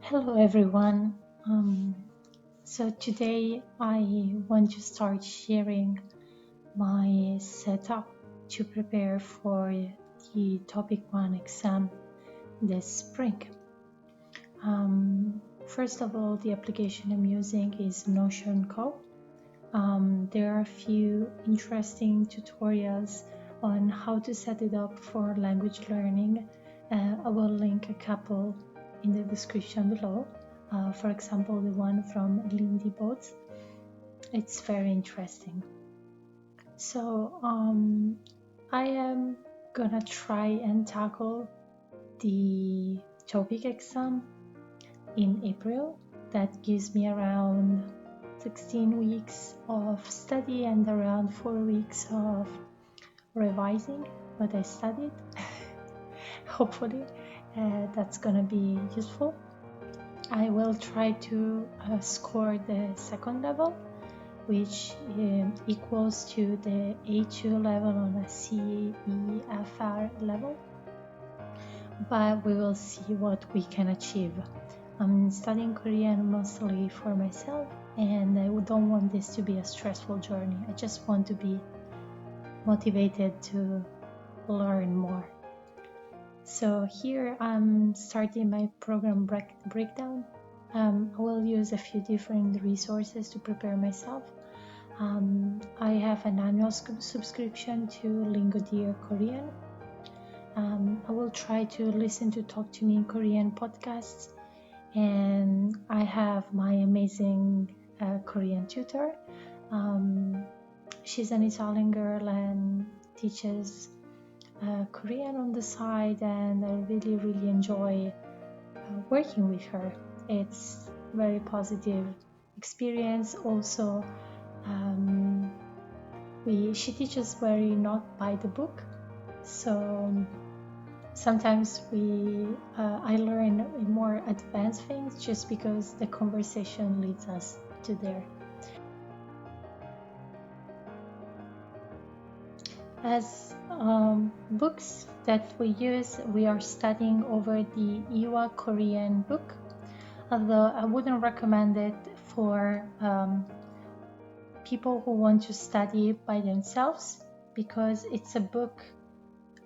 Hello everyone. So today I want to start sharing my setup to prepare for the Topic 1 exam this spring. First of all, the application I'm using is Notion Co. There are a few interesting tutorials on how to set it up for language learning. I will link a couple in the description below. For example, the one from Lindie. It's very interesting. So I am gonna try and tackle the Topik exam in April. That gives me around 16 weeks of study and around 4 weeks of revising what I studied. Hopefully that's gonna be useful. I will try to score the second level, which equals to the A2 level on a CEFR level, but we will see what we can achieve. I'm studying Korean mostly for myself, and I don't want this to be a stressful journey. I just want to be motivated to learn more. So here I'm starting my program breakdown. I will use a few different resources to prepare myself. I have an annual subscription to Lindie Korean. I will try to listen to Talk to Me in Korean podcasts, and I have my amazing Korean tutor. She's an Italian girl and teaches Korean on the side, and I really enjoy working with her. It's very positive experience. Also, she teaches very not by the book, so sometimes I learn more advanced things just because the conversation leads us to there. As books that we use, we are studying over the Iwa Korean book, although I wouldn't recommend it for people who want to study by themselves, because it's a book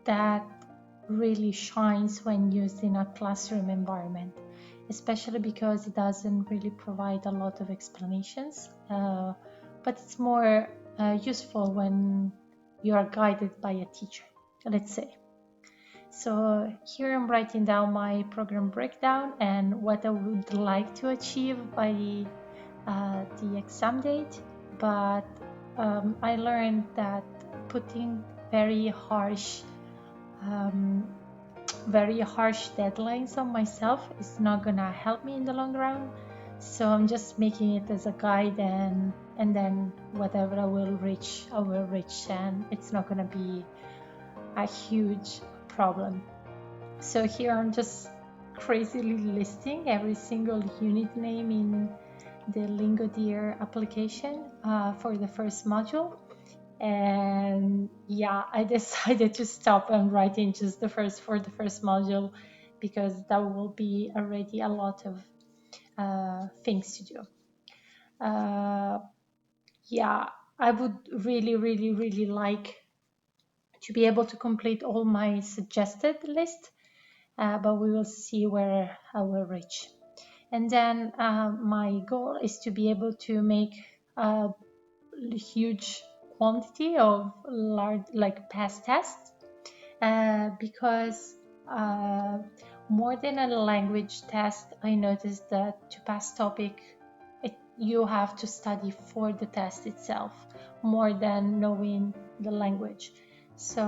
that really shines when used in a classroom environment, especially because it doesn't really provide a lot of explanations, but it's more useful when you are guided by a teacher, let's say. So here I'm writing down my program breakdown and what I would like to achieve by the exam date, but I learned that putting very harsh deadlines on myself is not gonna help me in the long run. So I'm just making it as a guide, and then whatever I will reach, and it's not gonna be a huge problem. So here I'm just crazily listing every single unit name in the Lingodeer application for the first module. And yeah, I decided to stop and writing just the first module, because that will be already a lot of things to do. Yeah, I would really like to be able to complete all my suggested list, but we will see where I will reach. And then my goal is to be able to make a huge quantity of large, like, past tests, because more than a language test, I noticed that to pass Topic, you have to study for the test itself more than knowing the language. So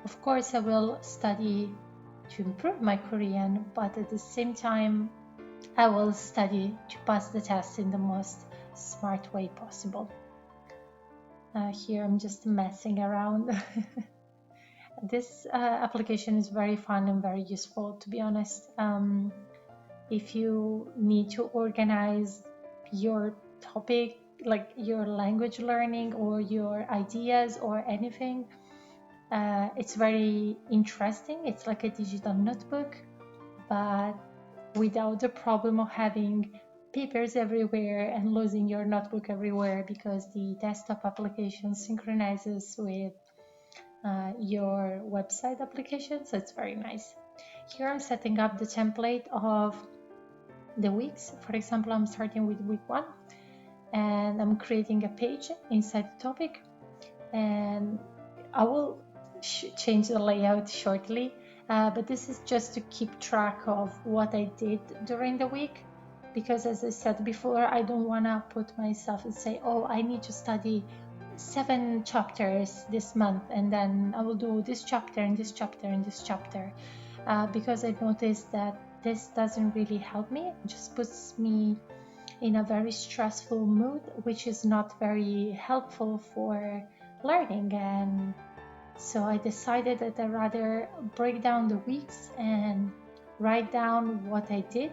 of course I will study to improve my Korean, but at the same time I will study to pass the test in the most smart way possible. Here I'm just messing around. This application is very fun and very useful, to be honest. If you need to organize your topic, like your language learning or your ideas or anything, it's very interesting. It's like a digital notebook, but without the problem of having papers everywhere and losing your notebook everywhere, because the desktop application synchronizes with your website application, so it's very nice. Here I'm setting up the template of the weeks. For example, I'm starting with week 1 and I'm creating a page inside the topic, and I will change the layout shortly, but this is just to keep track of what I did during the week, because as I said before, I don't want to put myself and say, oh, I need to study 7 chapters this month and then I will do this chapter and this chapter and this chapter, because I noticed that this doesn't really help me. It just puts me in a very stressful mood, which is not very helpful for learning. And so I decided that I'd rather break down the weeks and write down what I did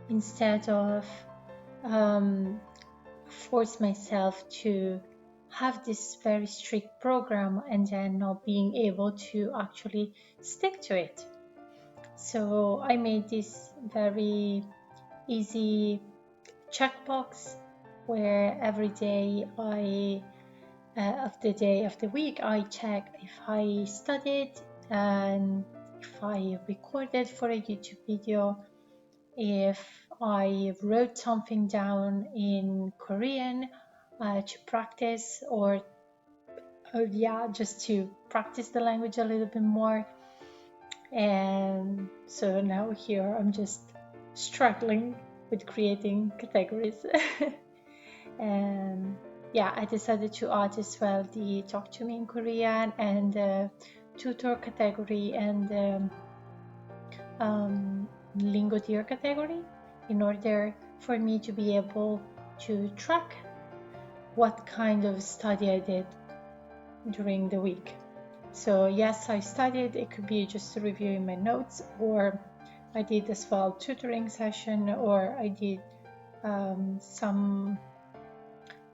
instead of force myself to have this very strict program and then not being able to actually stick to it. So I made this very easy checkbox where every day of the week I check if I studied and if I recorded for a YouTube video, if I wrote something down in Korean to practice, or just to practice the language a little bit more. And so now here I'm just struggling with creating categories. And yeah, I decided to add as well the Talk to Me in Korean and the tutor category and the Lingodeer category in order for me to be able to track what kind of study I did during the week. So yes, I studied. It could be just reviewing my notes, or I did as well tutoring session, or I did some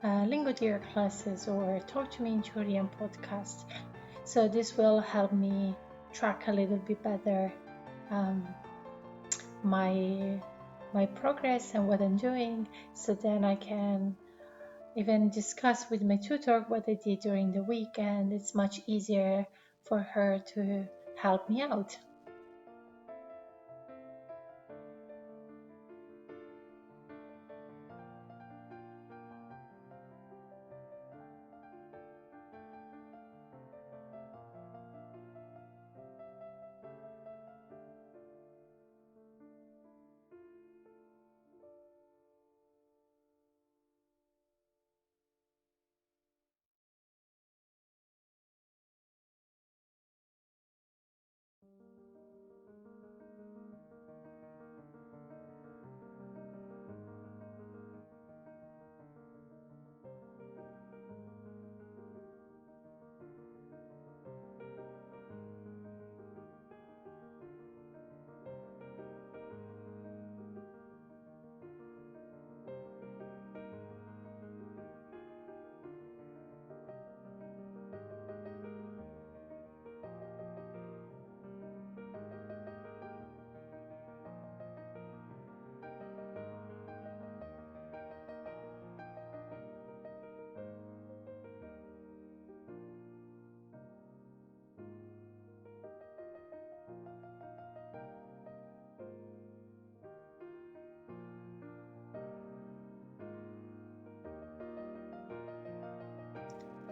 Lingodeer classes or Talk to Me in Korean podcast. So this will help me track a little bit better my progress and what I'm doing, so then I can even discuss with my tutor what I did during the week, and it's much easier for her to help me out.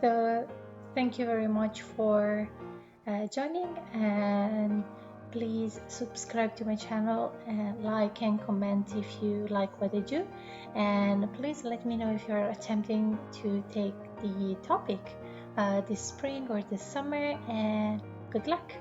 So thank you very much for joining, and please subscribe to my channel and like and comment if you like what I do, and please let me know if you're attempting to take the topic this spring or this summer, and good luck.